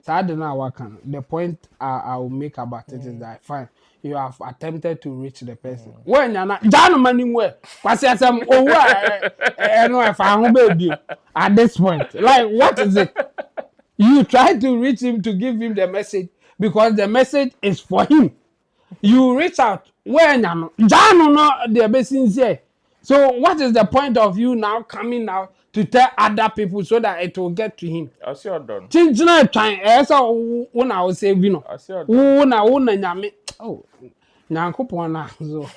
The point I will make about it is that fine, you have attempted to reach the person. When you're not, at this point, like what is it? You try to reach him to give him the message because the message is for him. You reach out when you're not the best. So what is the point of you now coming out to tell other people so that it will get to him? I see you done. Chinchina trying so when I was saying, you know, I see you done. nyame. Oh, Nankupona. So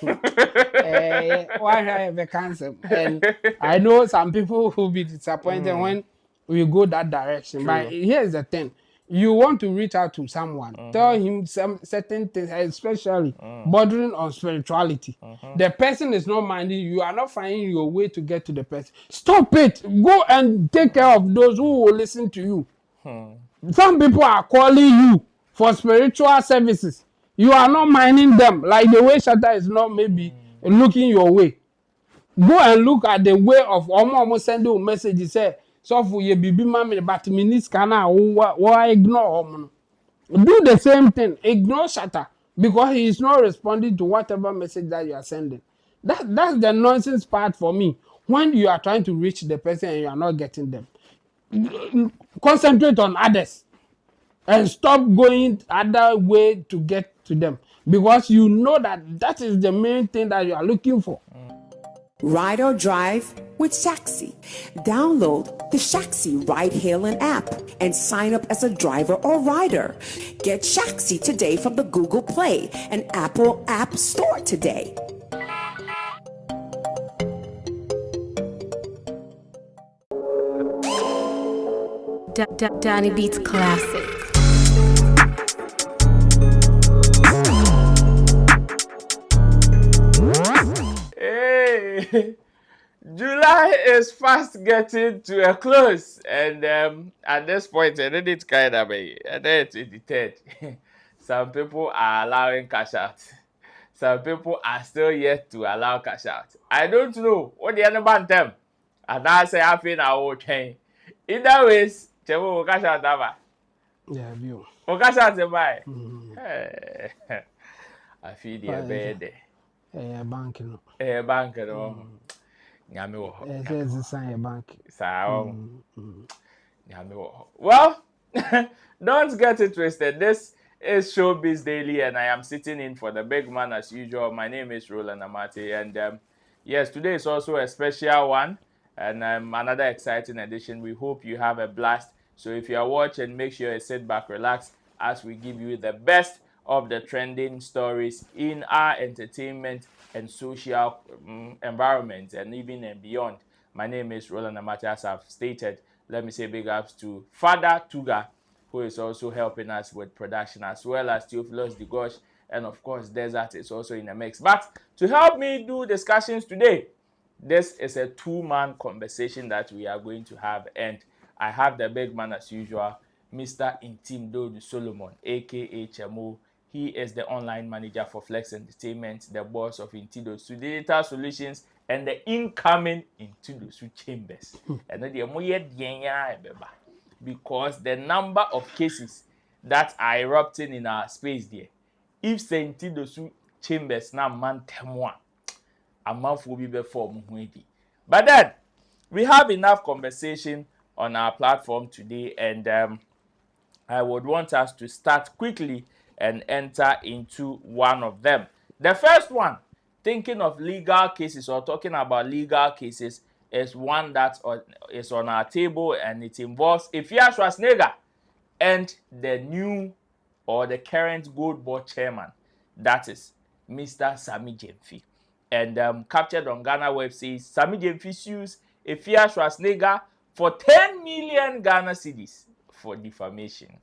why have a cancer? And I know some people will be disappointed when we go that direction. True. But here's the thing. You want to reach out to someone, tell him some certain things, especially bordering on spirituality. The person is not minding you, are not finding your way to get to the person. Stop it. Go and take care of those who will listen to you. Some people are calling you for spiritual services. You are not minding them, like the way Shatta is not maybe looking your way. Go and look at the way of almost sending a message. Say, so for you baby mommy, but minutes can I ignore. Do the same thing. Ignore Shatta because he is not responding to whatever message that you are sending. That's the nonsense part for me. When you are trying to reach the person and you are not getting them, concentrate on others and stop going other way to get to them because you know that is the main thing that you are looking for. Ride or drive with Shaxi. Download the Shaxi ride-hailing app and sign up as a driver or rider. Get Shaxi today from the Google Play and Apple App Store today. Danny Beats Classic. Hey, July is fast getting to a close, and at this point, I did it kind of be, and then 23rd. Some people are allowing cash out. Some people are still yet to allow cash out. I don't know what the other band them, and I say I feel now okay. Either ways, Chemo will cash out that. Yeah, view. Will cash out the buy. I feel the bed. Bank no. Bank no. Nyame wo ho. It's a bank. Sao. Nyame wo ho. Well, don't get it twisted. This is Showbiz Daily, and I am sitting in for the big man as usual. My name is Roland Amate, and yes, today is also a special one, and another exciting edition. We hope you have a blast. So if you are watching, make sure you sit back, relax, as we give you the best of the trending stories in our entertainment and social environment, and even and beyond. My name is Roland Amate, as I've stated. Let me say big ups to Father Tuga, who is also helping us with production, as well as Theophilus Digosh, and of course Desert is also in the mix. But to help me do discussions today, this is a two-man conversation that we are going to have, and I have the big man as usual, Mr. Intimdo Solomon, aka Chemo. He is the online manager for Flex Entertainment, the boss of Intidosu Digital Solutions, and the incoming Intidosu Chambers. And then because the number of cases that are erupting in our space there, if Intidosu Chambers now man temwa, a month will be before Muhwedi. But then we have enough conversation on our platform today, and I would want us to start quickly and enter into one of them. The first one, thinking of legal cases or talking about legal cases, is one that is on our table, and it involves Afia Schwar and the new or the current Gold Board chairman, that is Mr. Sammy Gyamfi. And captured on Ghana web says Sammy Gyamfi sues Afia Schwar for 10 million Ghana cedis for defamation.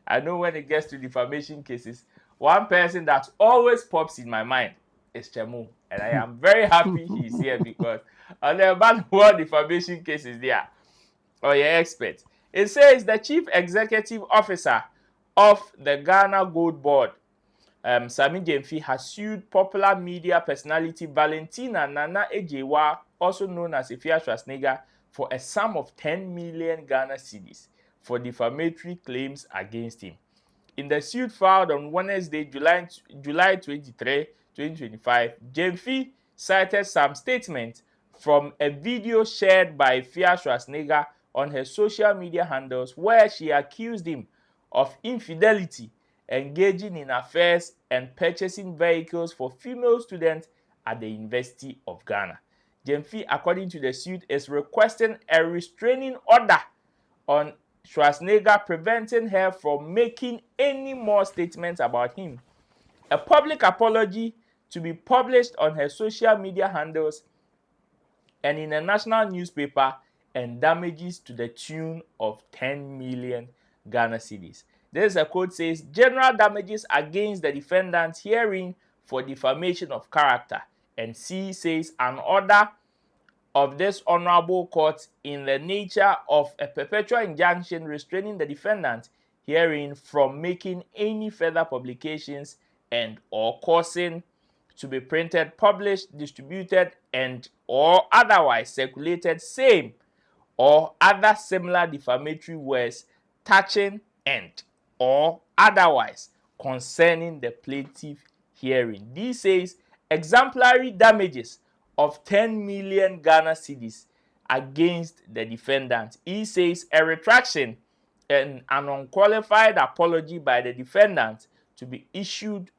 I know when it gets to defamation cases, one person that always pops in my mind is Chemo. And I am very happy he's here because on the bad world defamation cases there, or your expert, it says the chief executive officer of the Ghana Gold Board, Sammy Gyamfi, has sued popular media personality Valentina Nana Ejewa, also known as Afia Schwar, for a sum of 10 million Ghana cedis for defamatory claims against him. In the suit filed on Wednesday, July 23, 2025, Gyamfi cited some statements from a video shared by Afia Schwar on her social media handles where she accused him of infidelity, engaging in affairs, and purchasing vehicles for female students at the University of Ghana. Gyamfi, according to the suit, is requesting a restraining order on Schwarzenegger, preventing her from making any more statements about him, a public apology to be published on her social media handles and in a national newspaper, and damages to the tune of 10 million Ghana cedis. This quote says, general damages against the defendant herein for defamation of character, and C says an order of this honorable court in the nature of a perpetual injunction restraining the defendant herein from making any further publications and or causing to be printed, published, distributed, and or otherwise circulated same or other similar defamatory words touching and or otherwise concerning the plaintiff herein. This says exemplary damages of 10 million Ghana cedis against the defendant. He says a retraction and an unqualified apology by the defendant to be issued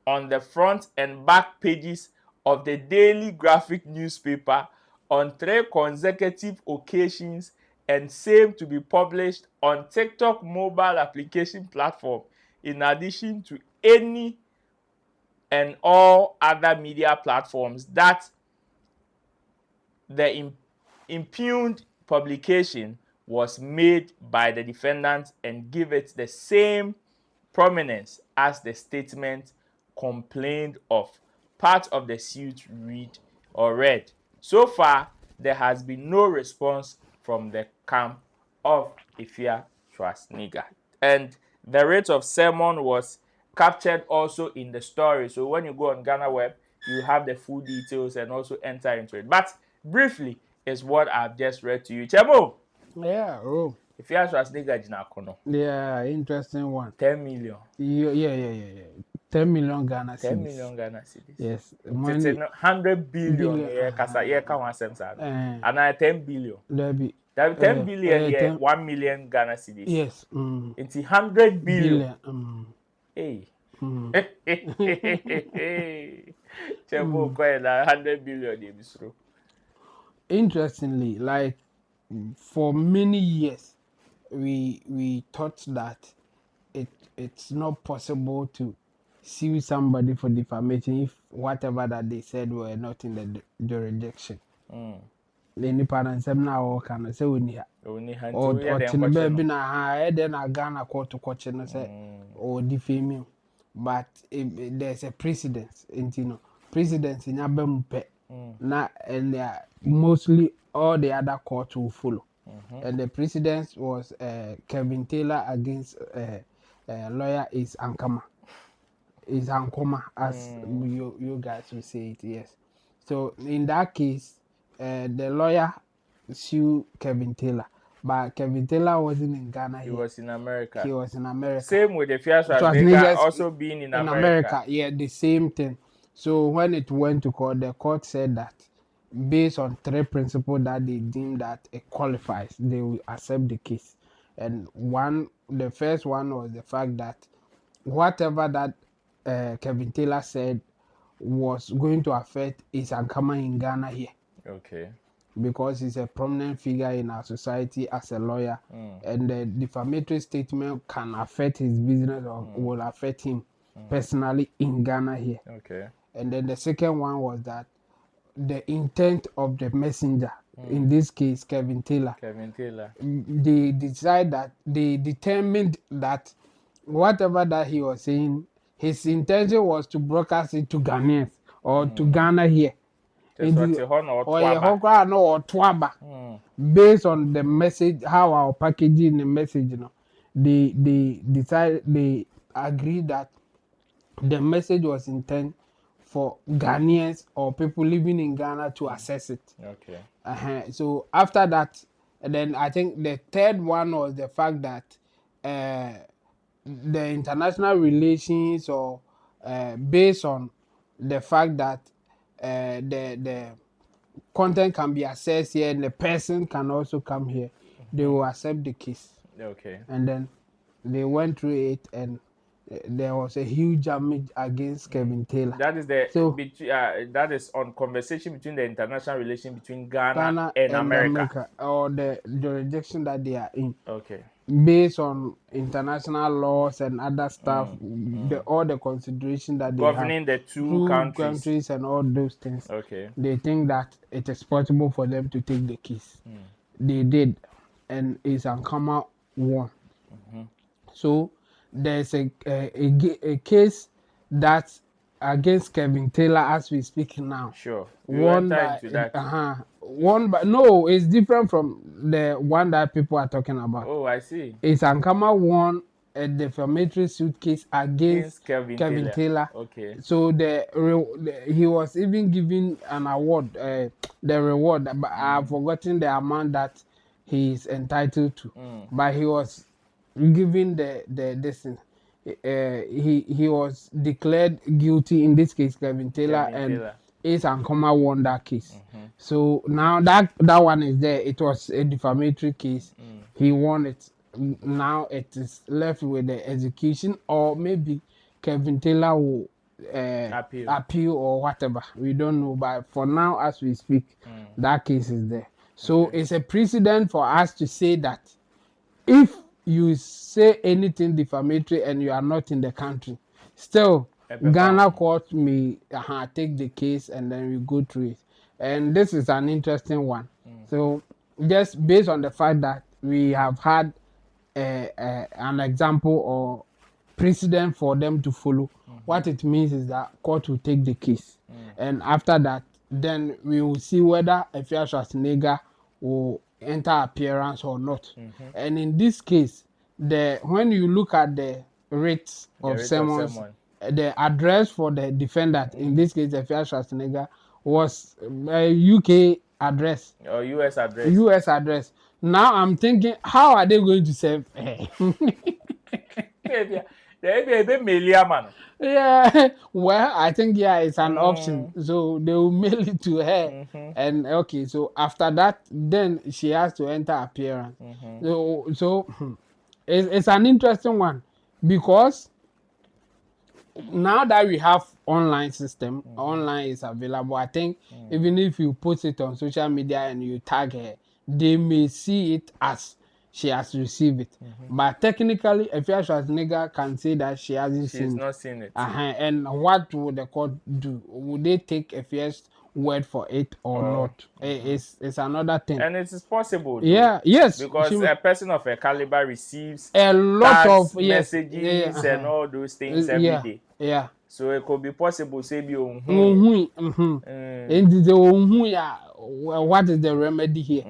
on the front and back pages of the daily graphic newspaper on 3 consecutive occasions, and same to be published on TikTok mobile application platform, in addition to any and all other media platforms that the impugned publication was made by the defendant, and give it the same prominence as the statement complained of. Part of the suit read. So far, there has been no response from the camp of Afia Schwar. And the rate of sermon was captured also in the story. So when you go on Ghana Web, you have the full details and also enter into it. But briefly is what I've just read to you. Chemo. Yeah, oh. Afia Schwar. Yeah, interesting one. 10 million. Yeah. 10 million Ghana cedis. 10 million Ghana cedis. Yes. Money, 100 billion. Yeah, kasa yeah, can one sense. And I 10 billion. That 10 billion, yeah, 1 million Ghana cedis. Yes. It's 100 billion. Hey. Chebo quite 100 billion. Interestingly, like for many years, we thought that it's not possible to sue somebody for defamation if whatever that they said were not in the jurisdiction. Any parents now can say we need or baby na then a Ghana court to coach and say or defaming, but there's a precedence in precedence in Abempe na, and mostly all the other courts will follow. And the precedence was Kevin Taylor against lawyer is Ankama. Is Ankoma, as you guys will say it, yes. So in that case, the lawyer sued Kevin Taylor, but Kevin Taylor wasn't in Ghana. He was in America. He was in America. Same with the Afia Schwar also being in America. Yeah, the same thing. So when it went to court, the court said that based on 3 principles that they deem that it qualifies, they will accept the case. And the first one was the fact that whatever that Kevin Taylor said was going to affect his Ankama in Ghana here. Okay. Because he's a prominent figure in our society as a lawyer, and the defamatory statement can affect his business or will affect him personally in Ghana here. Okay. And then the second one was that the intent of the messenger, in this case Kevin Taylor, they determined that whatever that he was saying, his intention was to broadcast it to Ghanaians or to Ghana here. Or based on the message, how our packaging the message, they agreed that the message was intended for Ghanaians or people living in Ghana to access it. Okay. So after that, And then I think the third one was the fact that the international relations or based on the fact that the content can be accessed here and the person can also come here, they will accept the case. Okay. And then they went through it, and there was a huge damage against Kevin Taylor. That is that is on conversation between the international relation between Ghana and America, or the jurisdiction that they are in. Okay. Based on international laws and other stuff, all the consideration that they Governing have the two countries. and all those things. Okay. They think that it is possible for them to take the case. They did, and Isankama won. So there's a case that's against Kevin Taylor as we speak now. Sure. One by no, it's different from the one that people are talking about. Oh, I see. Isankama won a defamatory suit case against Kevin Taylor. Okay. So he was even given an award, the reward, but I've forgotten the amount that he is entitled to. But he was given the this thing. He was declared guilty in this case, Kevin Taylor, and Isankama won that case. So now that one is there. It was a defamatory case. He won it. Now it is left with the execution, or maybe Kevin Taylor will appeal or whatever. We don't know. But for now, as we speak, that case is there. So it's a precedent for us to say that if you say anything defamatory and you are not in the country, still Ghana court may take the case and then we go through it. And this is an interesting one. So just based on the fact that we have had an example or precedent for them to follow, what it means is that court will take the case. And after that, then we will see whether Afia Schwar will enter appearance or not. And in this case, when you look at the rates of summons, the address for the defendant, in this case Afia Schwar, was a UK address or US address. US address. Now I'm thinking, how are they going to serve her? Yeah, well, I think it's an option. So they will mail it to her, and okay. So after that, then she has to enter appearance. So it's an interesting one, because now that we have online system, online is available. I think even if you put it on social media and you tag her, they may see it as she has received it. But technically, Afia Schwar can say that she hasn't seen it. And what would the court do? Would they take Afia's word for it or not? It's another thing. And it is possible. Yes. Because a person of a caliber receives a lot of messages and all those things every day. Yeah. So it could be possible, say, what is the remedy here?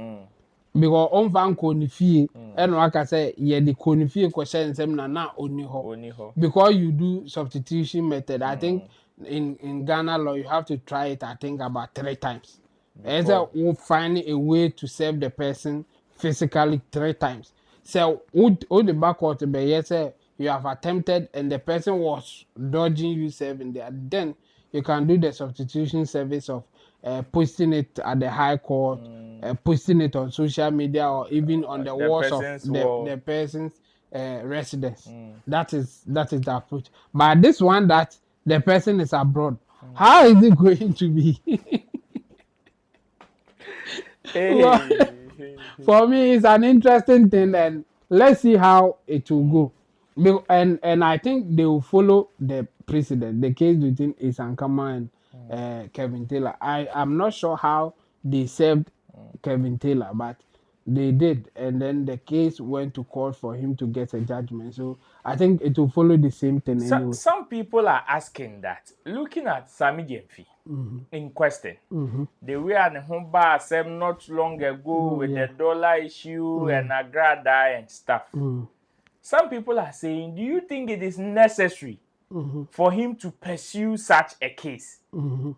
Because on van konifie and waka say the konifie question sem na oni ho, because you do substitution method. I think in Ghana law you have to try it, I think, about 3 times. And so we'll find a way to serve the person physically 3 times. So would the backward be yes, you have attempted and the person was dodging you serving there, then you can do the substitution service of posting it at the High Court, posting it on social media, or even on the walls of the person's residence. That is the approach. But this one that the person is abroad, how is it going to be? Well, for me, it's an interesting thing, and let's see how it will go. And I think they will follow the precedent, the case between Isankama and Kevin Taylor. I am not sure how they served Kevin Taylor, but they did, and then the case went to court for him to get a judgment. So I think it will follow the same thing anyway. Some people are asking that, looking at Sammy Gyamfi in question, the way and Humba said not long ago with the dollar issue and Agrada and stuff. Some people are saying, do you think it is necessary for him to pursue such a case.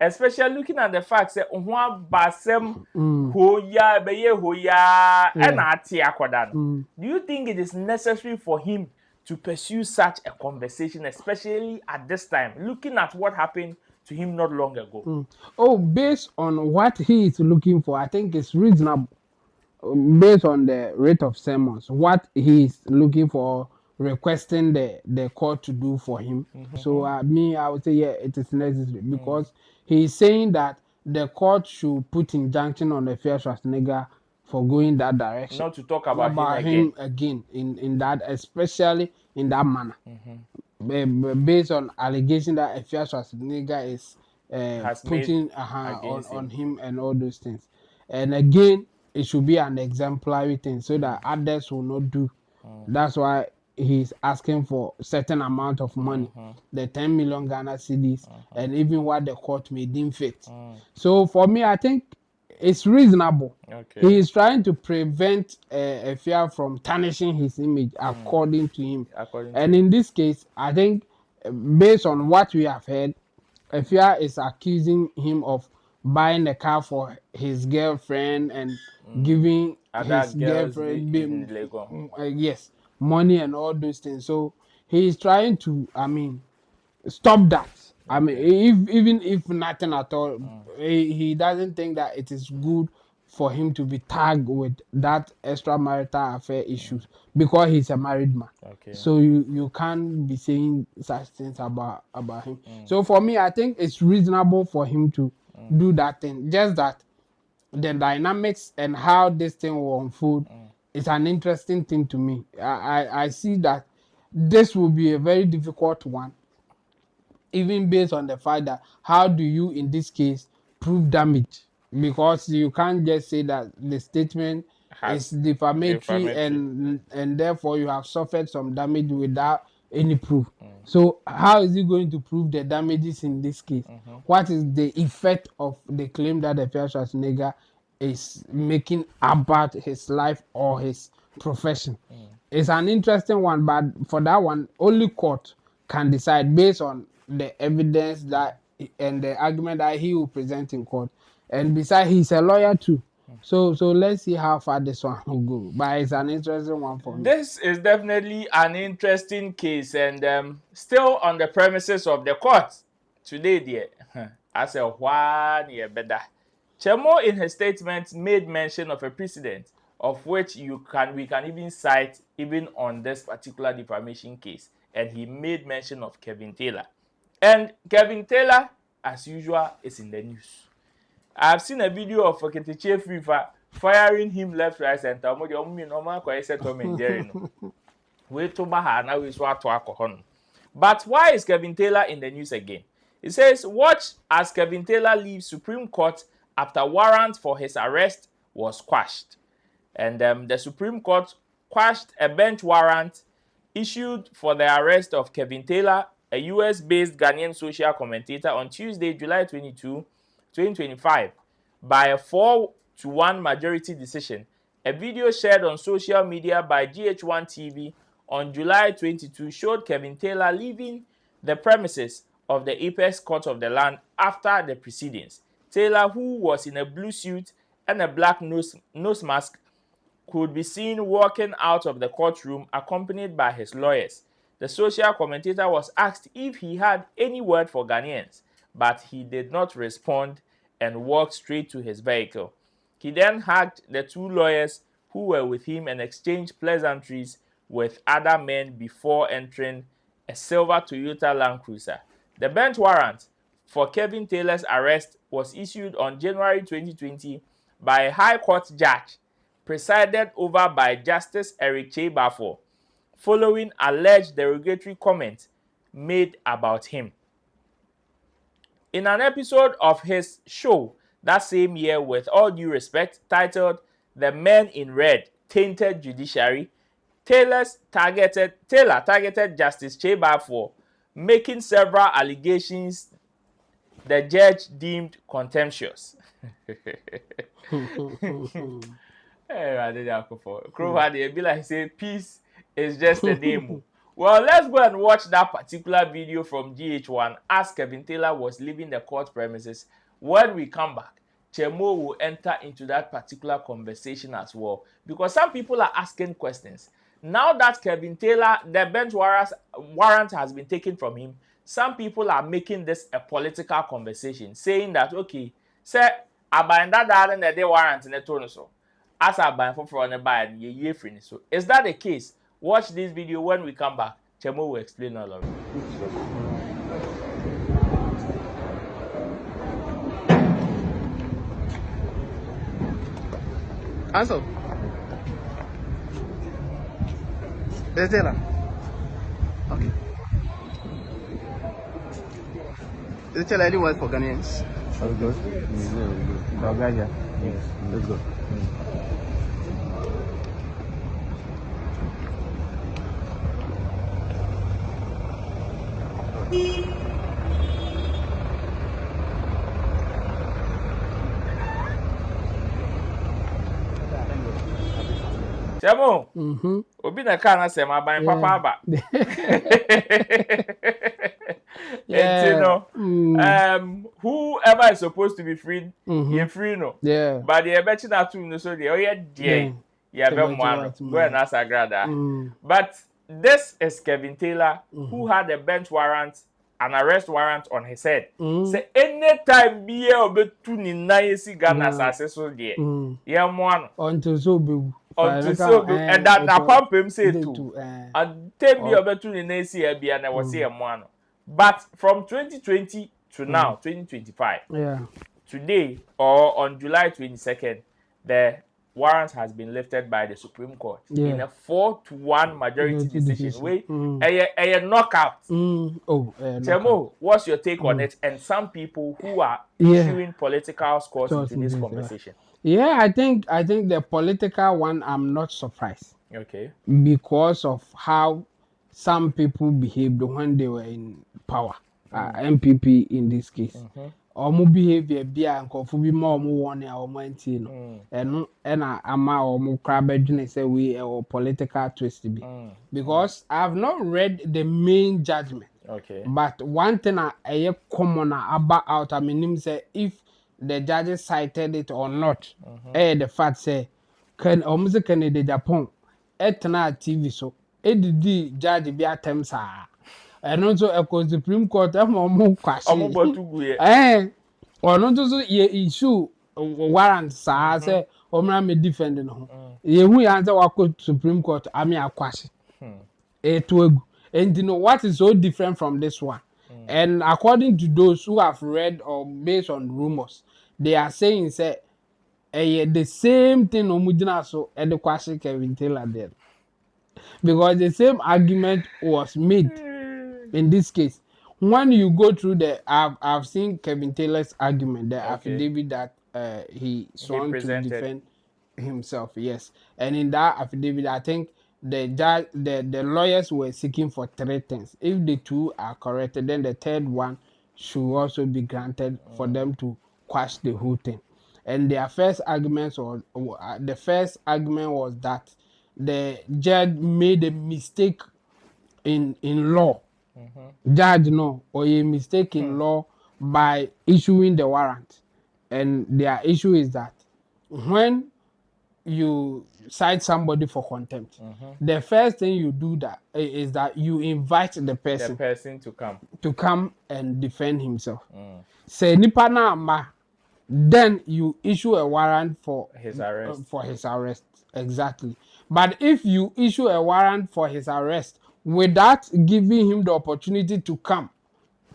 Especially looking at the fact that basem hoya beye hoya and ati akwadan. Do you think it is necessary for him to pursue such a conversation, especially at this time, looking at what happened to him not long ago? Oh, based on what he is looking for, I think it's reasonable. Based on the rate of sermons, what he is looking for, requesting the court to do for him. So I would say, yeah, it is necessary because he is saying that the court should put injunction on the Afia Schwar for going that direction. Not to talk about him again in that, especially in that manner. Based on allegation that Afia Schwar is putting on him and all those things. And again, it should be an exemplary thing so that others will not do. That's why he's asking for certain amount of money, the 10 million Ghana cedis, and even what the court may deem fit. So for me, I think it's reasonable. He is trying to prevent Afia from tarnishing his image, according to him. In this case, I think, based on what we have heard, Afia is accusing him of buying a car for his girlfriend and giving his girlfriend yes, money and all those things. So he is trying to, stop that. Even if nothing at all, he doesn't think that it is good for him to be tagged with that extramarital affair issues because he's a married man. So you can't be saying such things about him. So for me, I think it's reasonable for him to do that thing. Just that the dynamics and how this thing will unfold is an interesting thing to me. I see that this will be a very difficult one, even based on the fact that how do you in this case prove damage, because you can't just say that the statement is defamatory and therefore you have suffered some damage without any proof. So how is he going to prove the damages in this case? What is the effect of the claim that the Afia Schwar is making about his life or his profession? It's an interesting one, but for that one, only court can decide based on the evidence that and the argument that he will present in court. And besides, he's a lawyer too. So let's see how far this one will go. But it's an interesting one for me. This is definitely an interesting case, and still on the premises of the court today, dear. As a one year better. Chemo in his statement made mention of a precedent of which we can even cite even on this particular defamation case, and he made mention of Kevin Taylor. And Kevin Taylor, as usual, is in the news. I've seen a video of Oketiche FIFA firing him left, right, center. But why is Kevin Taylor in the news again? It says, watch as Kevin Taylor leaves Supreme Court after warrant for his arrest was quashed. And the Supreme Court quashed a bench warrant issued for the arrest of Kevin Taylor, a US-based Ghanaian social commentator, on Tuesday, July 22, 2025, by a 4-1 majority decision. A video shared on social media by GH1 TV on July 22 showed Kevin Taylor leaving the premises of the Apex Court of the Land after the proceedings. Taylor, who was in a blue suit and a black nose mask, could be seen walking out of the courtroom accompanied by his lawyers. The social commentator was asked if he had any word for Ghanaians, but he did not respond and walked straight to his vehicle. He then hugged the two lawyers who were with him and exchanged pleasantries with other men before entering a silver Toyota Land Cruiser. The bench warrant for Kevin Taylor's arrest was issued on January 2020 by a High Court judge presided over by Justice Eric Chebafo, following alleged derogatory comments made about him. In an episode of his show that same year, With All Due Respect, titled The Men in Red Tainted Judiciary, Taylor targeted Justice Chebafo, making several allegations the judge deemed contemptuous. Be like say peace is just a name. Well, let's go and watch that particular video from GH1 as Kevin Taylor was leaving the court premises. When we come back, Chemo will enter into that particular conversation as well, because some people are asking questions. Now that Kevin Taylor, the bench warrant has been taken from him, some people are making this a political conversation, saying that, okay, say, aban that the warrant in the tone so. As aban for the buy and ye free. So is that the case? Watch this video. When we come back, Chemo will explain all of it. Answer. Is there? Okay. Is it any word for Ghanaians? Let's go. Let's go. Chemo, obi na kana se ma ban papa ba. Whoever is supposed to be free, you're free no. Yeah. But the betting that too no so the yeah be one go and ask agrada. But this is Kevin Taylor who had a bench warrant, an arrest warrant on his head. Say anytime be obetu ni na yesi Ghana assassin so there. Yeah one until so be until so and that pump him say too. And tell me obetu ni na yesi e bia na was say one. But from 2020 to now, 2025, today or on July 22nd, the warrant has been lifted by the Supreme Court in a 4-1 majority decision. A knockout. Chemo, what's your take on it? And some people who are issuing political scores into this conversation. Yeah, I think the political one, I'm not surprised. Okay. Because of how some people behaved when they were in power. MPP in this case. Omo behavior bia nkofu bi ma omo won ya omo anti no. Eno na ama omo krabedwene say we political twist bi. Because I have not read the main judgment. Okay. But one thing I common about out I mean say if the judges cited it or not. The fact say can omo se Canada Japan etna TV so edidi judge bi atem sa and also a Supreme Court omo kwase omo botugu ye ono so ye issue warrant sa say omo me defend no ye hu ya say wako Supreme Court ami akwase to egu and you know what is so different from this one and according to those who have read or based on rumors they are saying say the same thing omudina so e de kwase Kevin Taylor there. Because the same argument was made in this case. When you go through I've seen Kevin Taylor's argument, the affidavit that he sworn to defend himself, yes. And in that affidavit, I think the lawyers were seeking for 3 things. If the 2 are corrected, then the 3rd one should also be granted for them to quash the whole thing. And their first argument was that the judge made a mistake in law. Judge no or a mistake in law by issuing the warrant. And their issue is that when you cite somebody for contempt, the first thing you do is that you invite the person to come and defend himself. Say nipa na ma, then you issue a warrant for his arrest. Exactly. But if you issue a warrant for his arrest without giving him the opportunity to come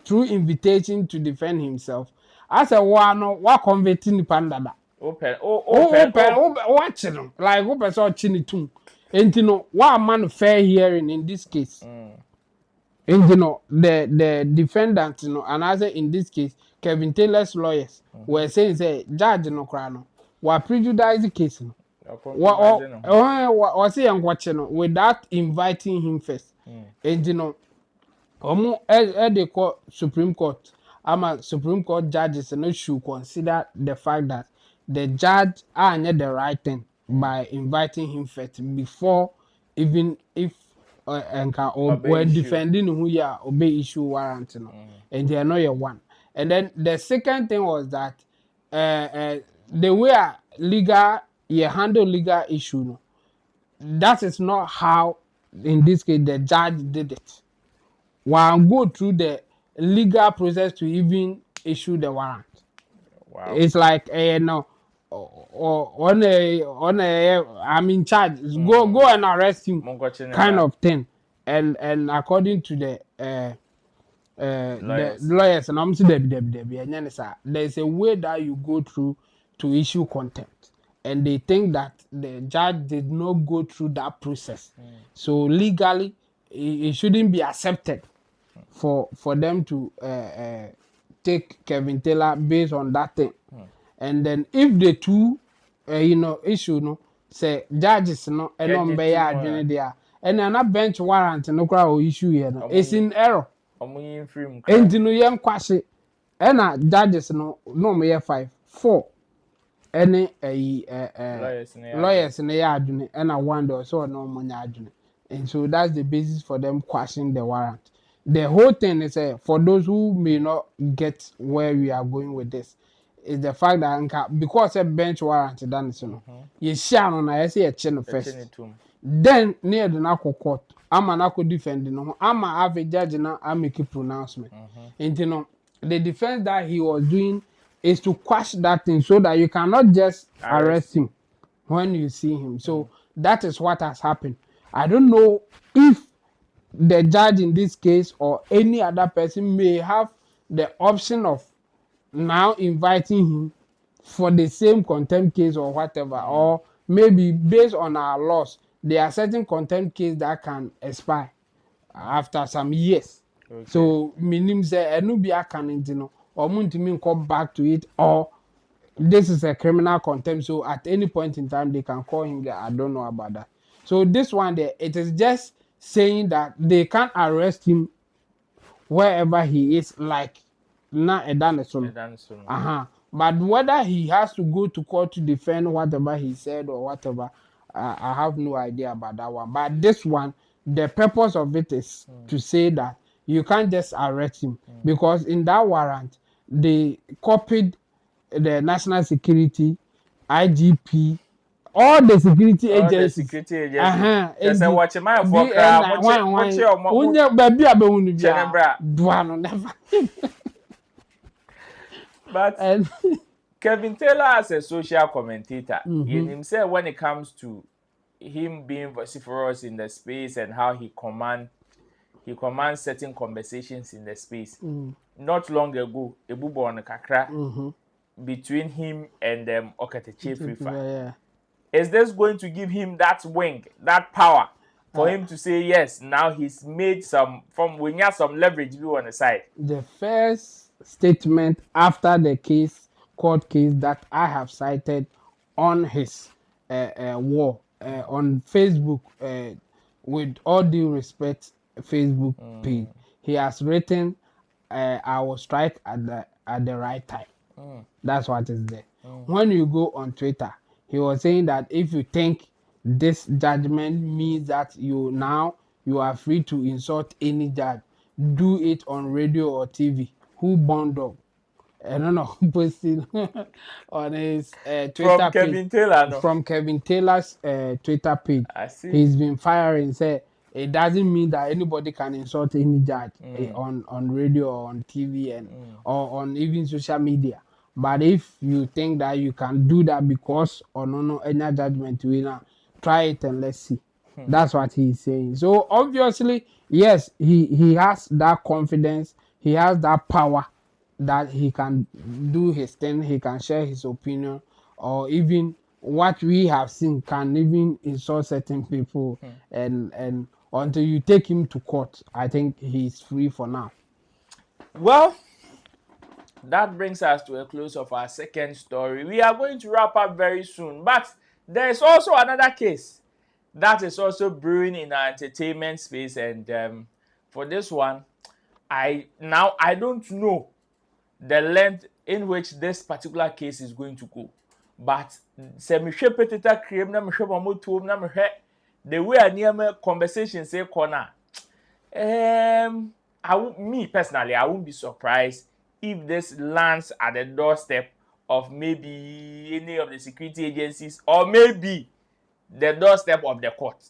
through invitation to defend himself, as a one, what converting pandada? Open, watch it. Like open so chini too. And you know, what man fair hearing in this case. And you know, the defendant, you know, and as in this case, Kevin Taylor's lawyers were saying, say, judge no crano, what prejudice the case. Was he watching without inviting him first? And you know, they call Supreme Court. Supreme Court judges and should consider the fact that the judge did the right thing by inviting him first before even if were defending who ya obey issue warrant no, and they are not your one. And then the second thing was that the way legal you handle legal issue no, that is not how in this case the judge did it. While go through the legal process to even issue the warrant. Wow. It's like no, or on a I'm in charge. Go and arrest him, kind of thing. And according to the lawyers, and I'm saying there's a way that you go through to issue contempt, and they think that the judge did not go through that process. So legally, it shouldn't be accepted for them to take Kevin Taylor based on that thing. And then if the two issue no say judges no and on be adwene there and na bench warrant no kra o issue here no it's in error. And no yem kwase and judges no me 4 any lawyers na ya adwene and one do so no mo nya adwene. And so that's the basis for them quashing the warrant. The whole thing is for those who may not get where we are going with this, is the fact that because a bench warrant done so, you share on I say a chain first. Then near the narco court, I'm an narco defending. I'm a have a judge now. I make a pronouncement. And you know the defense that he was doing is to quash that thing so that you cannot just arrest him when you see him. So that is what has happened. I don't know if the judge in this case or any other person may have the option of now inviting him for the same contempt case or whatever, or maybe based on our laws, there are certain contempt cases that can expire after some years. So meaning say enubia can or muntimi come back to it, or this is a criminal contempt. So at any point in time they can call him there. I don't know about that. So this one there, it is just saying that they can't arrest him wherever he is, like na a dinosaur. But whether he has to go to court to defend whatever he said or whatever, I have no idea about that one. But this one, the purpose of it is to say that you can't just arrest him because in that warrant they copied the national security, IGP, all the security agencies. Just watch my for but Kevin Taylor as a social commentator, in himself when it comes to him being vociferous in the space and how he commands certain conversations in the space. Not long ago, Ebubo on Kakra between him and Okateche Frifa. Is this going to give him that wing, that power for him to say yes? Now he's made some leverage on the side. The first statement after the court case that I have cited on his wall on Facebook, with all due respect, Facebook page, he has written, "I will strike at the right time." That's what is there. When you go on Twitter, he was saying that if you think this judgment means that you are free to insult any judge, do it on radio or TV. Who bound up? I don't know who posted on his Twitter page. From Kevin Taylor's Twitter page. I see. He's been firing. Say it doesn't mean that anybody can insult any judge on radio or on TV and or on even social media. But if you think that you can do that because or no any judgment winner, try it and let's see. That's what he's saying. So obviously, yes, he has that confidence. He has that power that he can do his thing. He can share his opinion, or even what we have seen can even insult certain people. And until you take him to court, I think he's free for now. Well, that brings us to a close of our second story. We are going to wrap up very soon, but there is also another case that is also brewing in our entertainment space, and for this one, I don't know the length in which this particular case is going to go, but the way a near conversation say corner. Me personally, I won't be surprised if this lands at the doorstep of maybe any of the security agencies or maybe the doorstep of the court.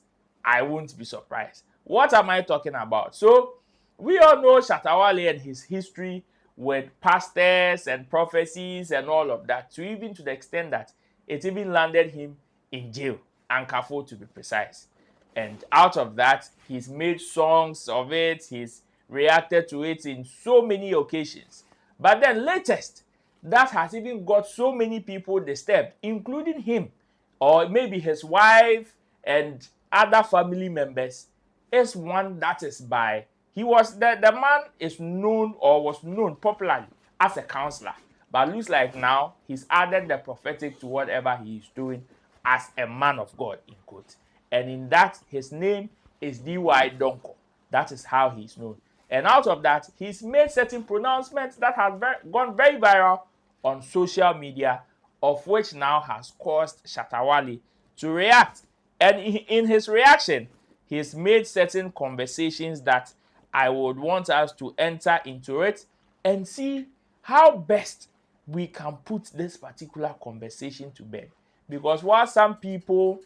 I won't be surprised. What am I talking about? So, we all know Shatta Wale and his history with pastors and prophecies and all of that, even to the extent that it even landed him in jail, and Ankafo to be precise. And out of that, he's made songs of it, he's reacted to it in so many occasions. But then latest, that has even got so many people disturbed, including him, or maybe his wife and other family members, is one that is by, he was, the man is known or was known popularly as a counselor. But looks like now he's added the prophetic to whatever he is doing as a man of God, in quotes. And in that, his name is D.Y. Donko. That is how he's known. And out of that, he's made certain pronouncements that have gone very viral on social media, of which now has caused Shatta Wale to react. And in his reaction, he's made certain conversations that I would want us to enter into it and see how best we can put this particular conversation to bed. Because while some people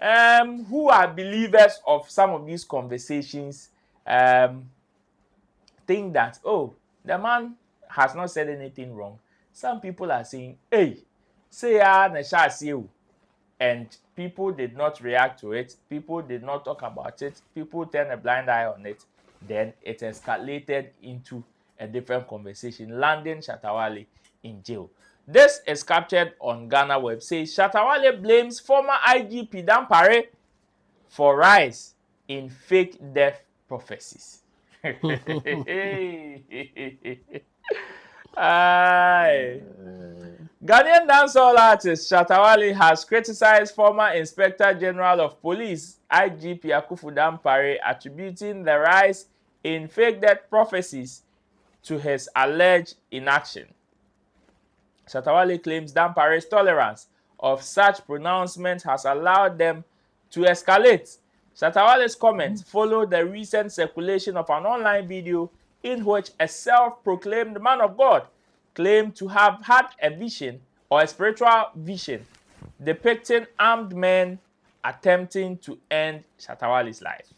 who are believers of some of these conversations think that, oh, the man has not said anything wrong, some people are saying, hey, say and people did not react to it, people did not talk about it, people turned a blind eye on it, then it escalated into a different conversation, landing Shatta Wale in jail. This is captured on Ghana Web. Says Shatta Wale blames former IGP Dampare for rise in fake death prophecies. Ghanaian dancehall artist Shatta Wale has criticized former Inspector General of Police IGP Akufu Dampare, attributing the rise in fake death prophecies to his alleged inaction. Shatta Wale claims Dampare's tolerance of such pronouncements has allowed them to escalate. Shatta Wale's comments follow the recent circulation of an online video in which a self-proclaimed man of God claimed to have had a vision or a spiritual vision depicting armed men attempting to end Shatta Wale's life.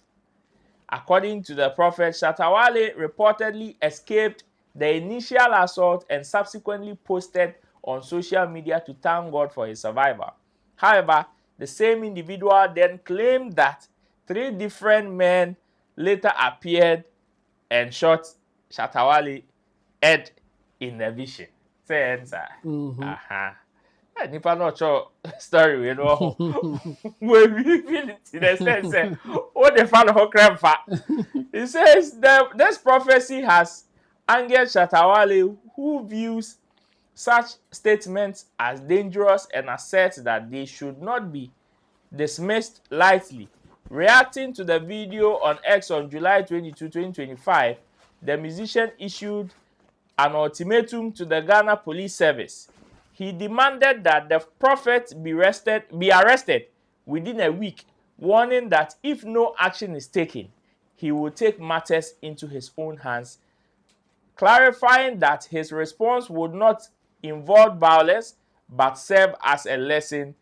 According to the prophet, Shatta Wale reportedly escaped the initial assault and subsequently posted on social media to thank God for his survival. However, the same individual then claimed that 3 different men later appeared and shot Shatta Wale head in the vision. Say answer. Nipa no cho story we know. We feel it in the sense what the fan of crime fa. He says that this prophecy has angered Shatta Wale, who views such statements as dangerous and asserts that they should not be dismissed lightly. Reacting to the video on X on July 22, 2025, the musician issued an ultimatum to the Ghana Police Service. He demanded that the prophet be arrested within a week, warning that if no action is taken, he will take matters into his own hands, clarifying that his response would not involve violence but serve as a lesson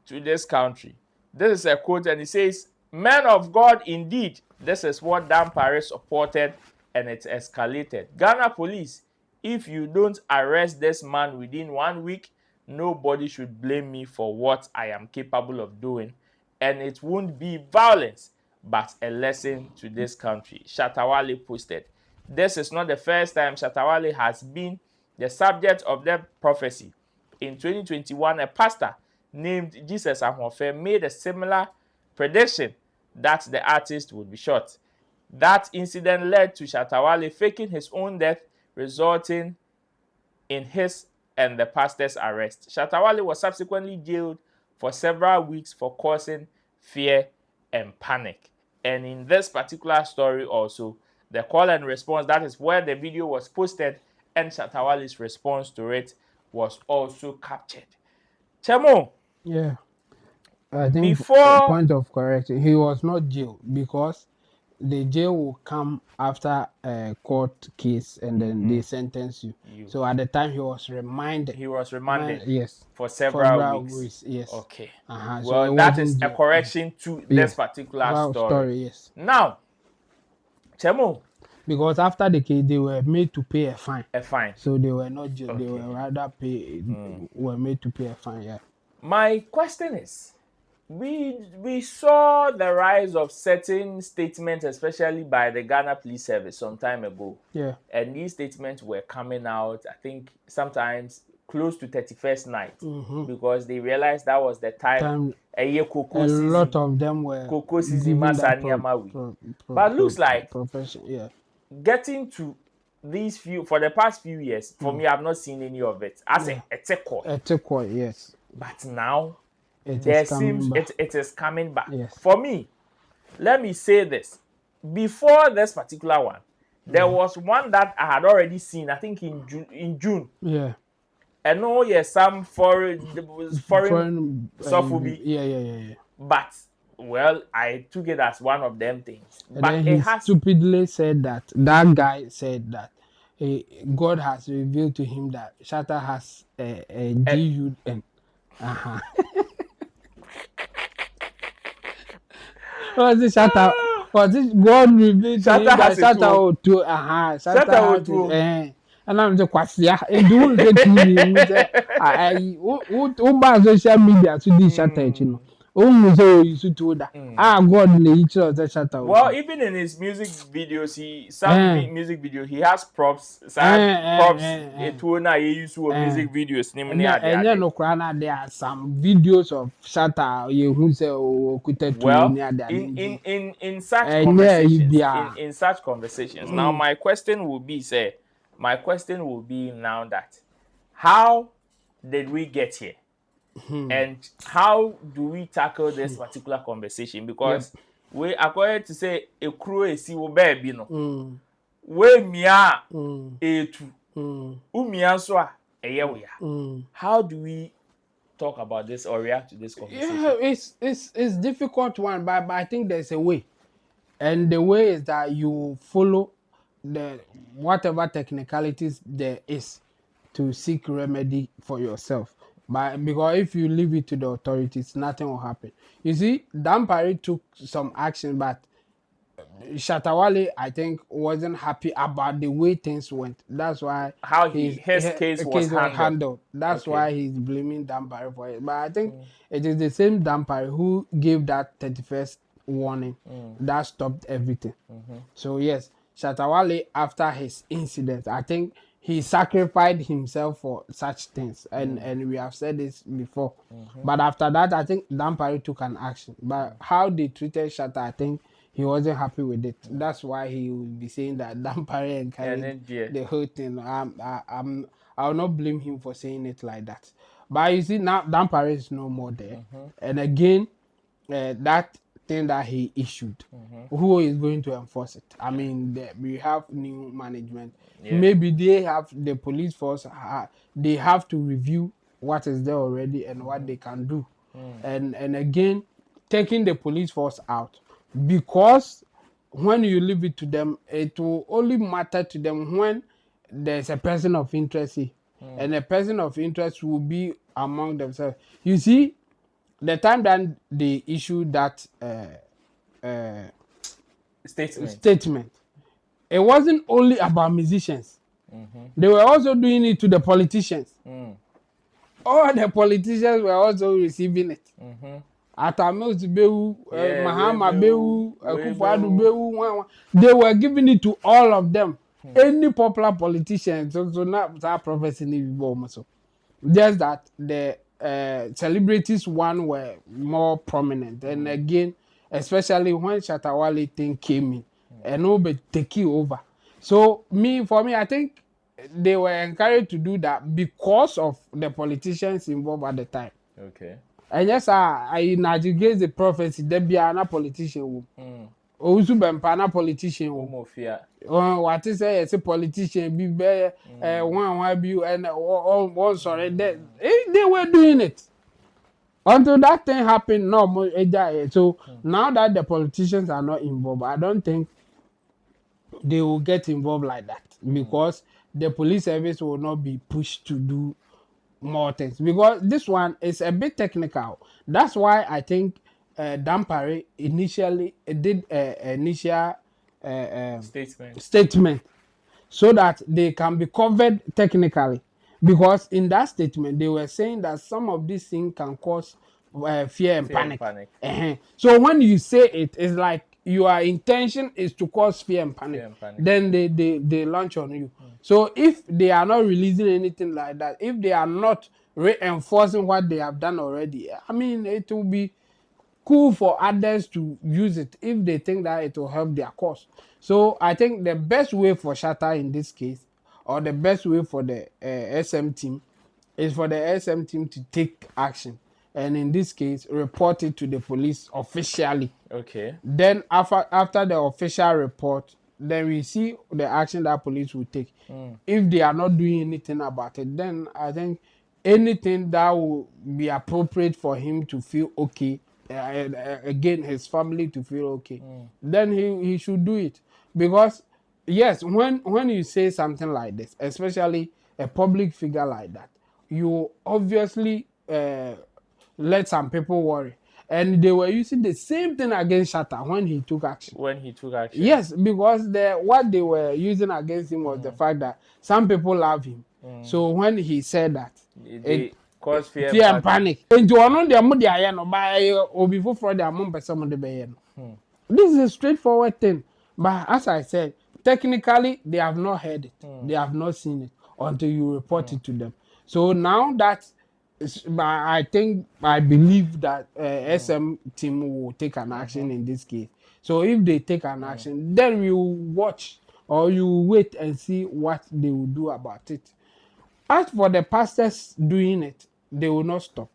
to this country. This is a quote, and it says, "Men of God, indeed." This is what Dampare supported, and it escalated. Ghana police, if you don't arrest this man within 1 week, nobody should blame me for what I am capable of doing, and it won't be violence, but a lesson to this country. Shatta Wale posted. This is not the first time Shatta Wale has been the subject of the prophecy. In 2021, a pastor named Jesus Ahofe made a similar prediction that the artist would be shot. That incident led to Shatta Wale faking his own death, resulting in his and the pastor's arrest. Shatta Wale was subsequently jailed for several weeks for causing fear and panic. And in this particular story also, the call and response, that is where the video was posted, and Shatta Wale's response to it was also captured. Chemo. Yeah. I think Before point of correction, he was not jailed because the jail will come after a court case and then they sentence you. So at the time he was reminded. he was remanded Yes. for For several several weeks. Yes. Okay. So it Well, that is wasn't a jail. correction to this Yes. particular Wow, story. yes. Now, Chemo. Because after the case, they were made to pay a fine. A fine. So they were not jailed. Okay. They were rather were made to pay a fine. Yeah. My question is, we saw the rise of certain statements, especially by the Ghana Police Service some time ago. Yeah. And these statements were coming out, I think, sometimes close to 31st night, because they realized that was the time a lot of them were cocoa season given that but looks like profession. Yeah. Getting to these few for the past few years, for me, I've not seen any of it. As a Ethical, yes. But now it is coming back. Yes. For me, let me say this. Before this particular one, there was one that I had already seen, I think in June. Yeah. And no, yes, some foreign software. Yeah. But well, I took it as one of them things. And but then he stupidly said that guy said that God has revealed to him that Shatta has a GUN. Was it Shatta? Was it God revealed to him that Shatta to Shatta to and I'm just quasia. And do I social media to this Shatta, you know. God well, even in his music videos, music video, he has props. It will not use music videos. And there are some videos of Shatta who say well, in such conversations, in such conversations. Now, my question will be now that how did we get here? And how do we tackle this particular conversation? Because we are going to say a crew is see baby no. We mia etu umia so a how do we talk about this or react to this conversation? Yeah, it's difficult one, but I think there's a way, and the way is that you follow the whatever technicalities there is to seek remedy for yourself. But because if you leave it to the authorities, nothing will happen. You see, Dampari took some action, but Shatta Wale, I think, wasn't happy about the way things went. That's why his case was handled. That's why he's blaming Dampari for it. But I think it is the same Dampari who gave that 31st warning that stopped everything. So yes, Shatta Wale, after his incident, I think he sacrificed himself for such things, and we have said this before. But after that, I think Dampari took an action. But how they treated Shatta, I think he wasn't happy with it. That's why he will be saying that Dampari encouraged the whole thing. I will not blame him for saying it like that. But you see, now Dampari is no more there, and again, that thing that he issued, who is going to enforce it? I mean, we have new management. Maybe they have the police force. They have to review what is there already and what they can do, and again, taking the police force out, because when you leave it to them, it will only matter to them when there's a person of interest here, and a person of interest will be among themselves. You see, the time that they issued that statement, it wasn't only about musicians. They were also doing it to the politicians. All the politicians were also receiving it. Atamils Bewu, Mahama Bewu, Akufo-Addo Bewu, they were giving it to all of them. Any popular politician, so not that prophecy. Just that the celebrities one were more prominent, and again, especially when Shatta Wale thing came in, and nobody take it over. So for me, I think they were encouraged to do that because of the politicians involved at the time. Okay. And yes, I navigate the prophecy. There be a politician. Also, be a politician. What is a politician? Be one be and all sorry. They were doing it. Until that thing happened, no more. So now that the politicians are not involved, I don't think they will get involved like that because the police service will not be pushed to do more things because this one is a bit technical. That's why I think Dampare initially did initial statement so that they can be covered technically because in that statement they were saying that some of these things can cause fear and panic. So when you say it, it's like your intention is to cause fear and panic. Then they launch on you. So if they are not releasing anything like that, if they are not reinforcing what they have done already, I mean, it will be cool for others to use it if they think that it will help their cause. So I think the best way for Shatta in this case, or the best way for the SM team, is for the SM team to take action, and in this case, report it to the police officially. Okay. Then after the official report, then we see the action that police will take. If they are not doing anything about it, then I think anything that will be appropriate for him to feel okay, again his family to feel okay, then he should do it. Because yes, when you say something like this, especially a public figure like that, you obviously let some people worry. And they were using the same thing against Shatta when he took action. Yes, because what they were using against him was the fact that some people love him. So when he said that, it caused fear and panic. And to one the amount no by obi for the amount person the be no. This is a straightforward thing. But as I said, technically they have not heard it. They have not seen it until you report it to them. So now that I believe that SM team will take an action in this case. So if they take an action, then we will watch or you wait and see what they will do about it. As for the pastors doing it, they will not stop.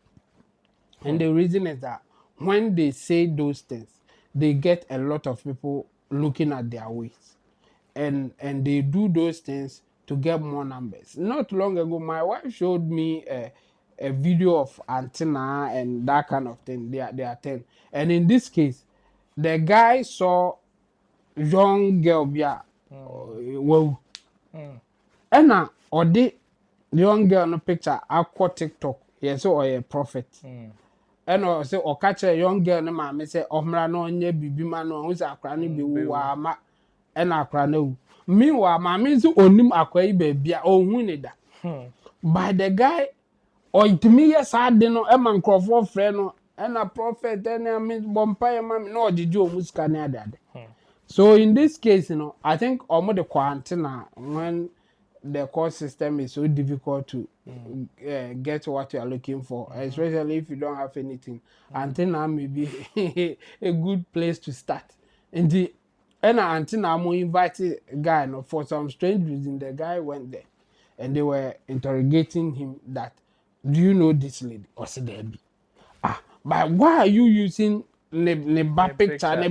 And the reason is that when they say those things, they get a lot of people looking at their ways. And they do those things to get more numbers. Not long ago, my wife showed me a video of antenna and that kind of thing. They are 10. And in this case, the guy saw young girl well, and or the young girl no picture aqua TikTok. Yes, or a prophet. And or say or catch a young girl no man say omra no nye bibi man no who's akra ni bi wa ma and akra no. Meanwhile, my means onim akwa baby ohun ne da. By the guy or it me yes I no e man crofo frɛ no and a prophet and I mean bompire man no did you muska ne adade. So in this case, I think almost the quarantine when the court system is so difficult to get what you are looking for, especially if you don't have anything. Antenna may be a good place to start. And the antenna invited guy for some strange reason. The guy went there and they were interrogating him that, do you know this lady? Or say there be. But why are you using the picture?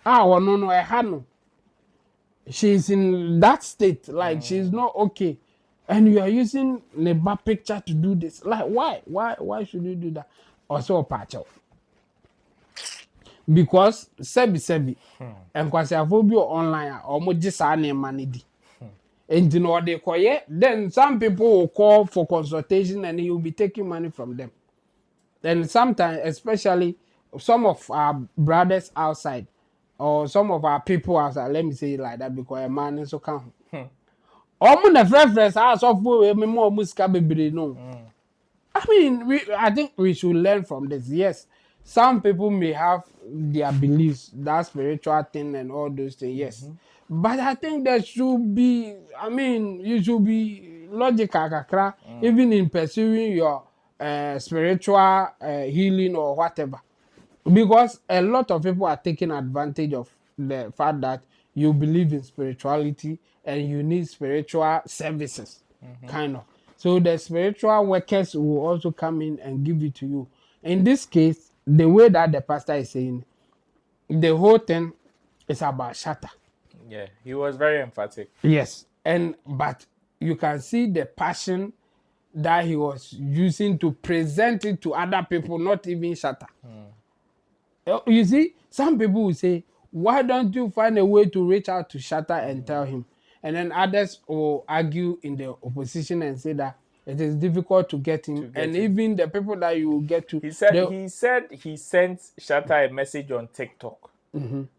No, I had no. She's in that state, like she's not okay. And you are using the picture to do this. Like, why? Why should you do that? Also, patch out. Because sebi and kwasiaphobia online almost just money. And you know what they call it? Then some people will call for consultation and you'll be taking money from them. Then sometimes, especially some of our brothers outside, or some of our people outside, let me say it like that because a man is so calm. Omo the friends house of we more muska baby no. I mean, I think we should learn from this. Yes, some people may have their beliefs, that spiritual thing and all those things. Yes, but I think there should be. I mean, you should be logical, kakra, even in pursuing your spiritual healing or whatever. Because a lot of people are taking advantage of the fact that you believe in spirituality and you need spiritual services, kind of. So the spiritual workers will also come in and give it to you. In this case, the way that the pastor is saying, the whole thing is about Shatta. Yeah, he was very emphatic. Yes, but you can see the passion that he was using to present it to other people, not even Shatta. You see, some people will say, why don't you find a way to reach out to Shatta and tell him? And then others will argue in the opposition and say that it is difficult to get him. Even the people that you will get to. He said he sent Shatta a message on TikTok.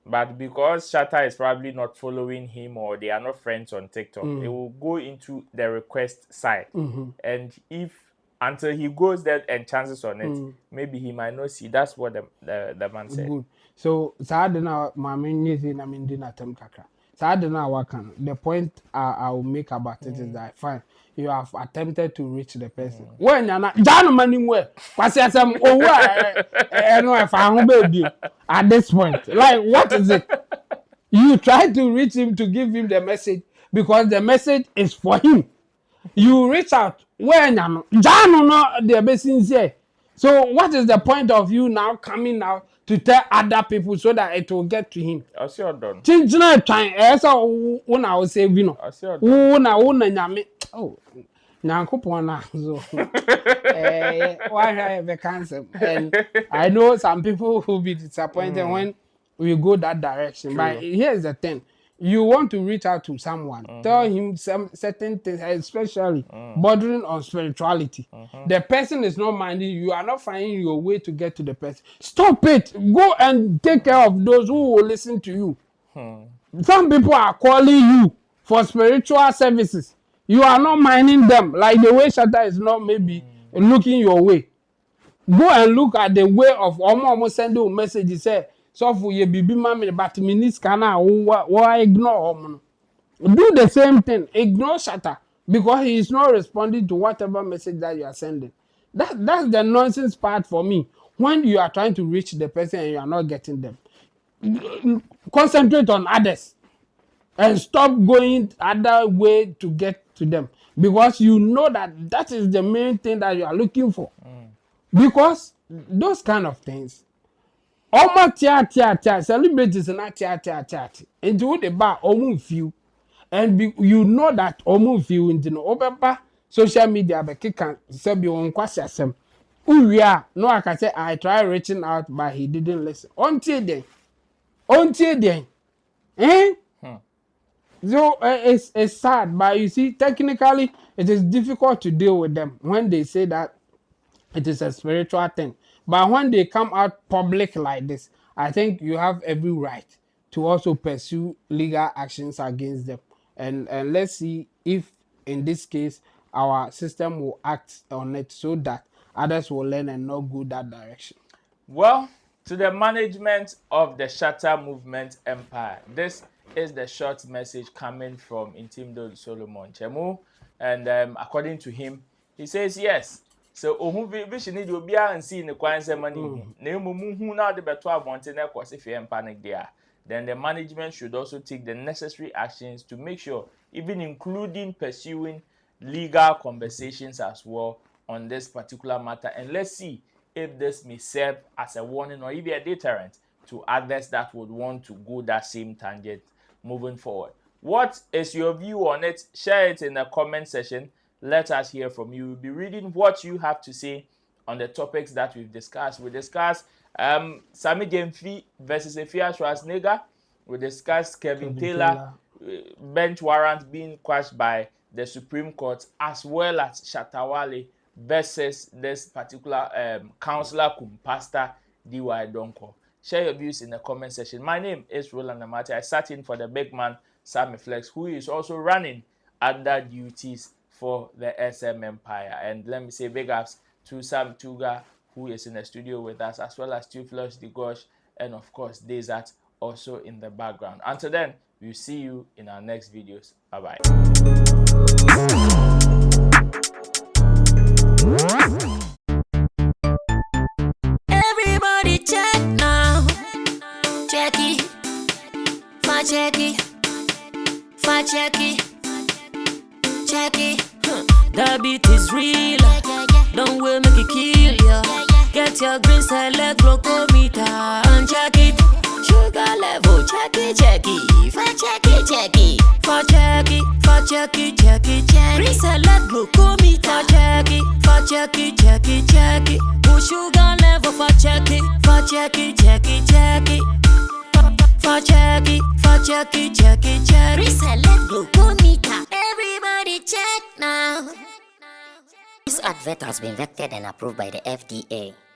But because Shatta is probably not following him or they are not friends on TikTok, it will go into the request side. And if until he goes there and chances on it, maybe he might not see. That's what the man said. Good. So Saadina Mami Nizi na Mindina Temkaka. Saadina Wakan. The point I will make about it is that fine, you have attempted to reach the person. When you're not John Manning, what's some baby at this point? Like, what is it? You try to reach him to give him the message because the message is for him. You reach out when you're not John no the best here. So what is the point of you now coming out to tell other people so that it will get to him? I see done. Chinchina trying so when I was saying, you know, nyame. Oh, Nankupona. So why have a cancer? And I know some people will be disappointed when we go that direction. True. But here's the thing. You want to reach out to someone, tell him some certain things, especially bordering on spirituality. The person is not minding, you are not finding your way to get to the person. Stop it. Go and take care of those who will listen to you. Some people are calling you for spiritual services. You are not minding them, like the way Shatta is not maybe looking your way. Go and look at the way of almost sending a message. He said, so for ye bibi mami but minis kana why ignore him. Do the same thing. Ignore Shatta because he is not responding to whatever message that you are sending. That's the nonsense part for me. When you are trying to reach the person and you are not getting them, concentrate on others and stop going other way to get to them because you know that is the main thing that you are looking for. Because those kind of things. Oma tia celebrities na tia. Into the bar omu few and you know that omu few into no obeba social media be kika sebi on kwasi asem. Uwia no I can say I try reaching out but he didn't listen. Until then. So it's sad, but you see technically it is difficult to deal with them when they say that it is a spiritual thing. But when they come out public like this, I think you have every right to also pursue legal actions against them. And let's see if, in this case, our system will act on it so that others will learn and not go that direction. Well, to the management of the Shatta movement empire, this is the short message coming from Intimdo Solomon Chemu. And according to him, he says, yes, so vision need to be and see in the coins and money. Who now the better wanting a course if you panic there. Then the management should also take the necessary actions to make sure, even including pursuing legal conversations as well on this particular matter. And let's see if this may serve as a warning or even a deterrent to others that would want to go that same tangent moving forward. What is your view on it? Share it in the comment section. Let us hear from you. We'll be reading what you have to say on the topics that we've discussed. We discussed Sammy Gyamfi versus Afia Schwar. We discussed Kevin Taylor bench warrant being quashed by the Supreme Court, as well as Shatta Wale versus this particular councillor Pastor D.Y. Donko. Share your views in the comment section. My name is Roland Amati. I sat in for the big man, Sammy Flex, who is also running other duties for the SM Empire. And let me say big ups to Sam Tuga, who is in the studio with us, as well as Tuflush Digosh, and of course Desert also in the background. Until then, we'll see you in our next videos. Bye-bye. Everybody check now. Check it. Check it. Check it. Check it. The beat is real. Don't wait, make it kill ya. Get your green select glucometer and check it. Sugar level. level. Check it. For check it. For check it. Reselect glucometer. For check it. Push sugar level. For check it. For check it. For check it. Reselect glucometer. Everybody check now. This advert has been vetted and approved by the FDA.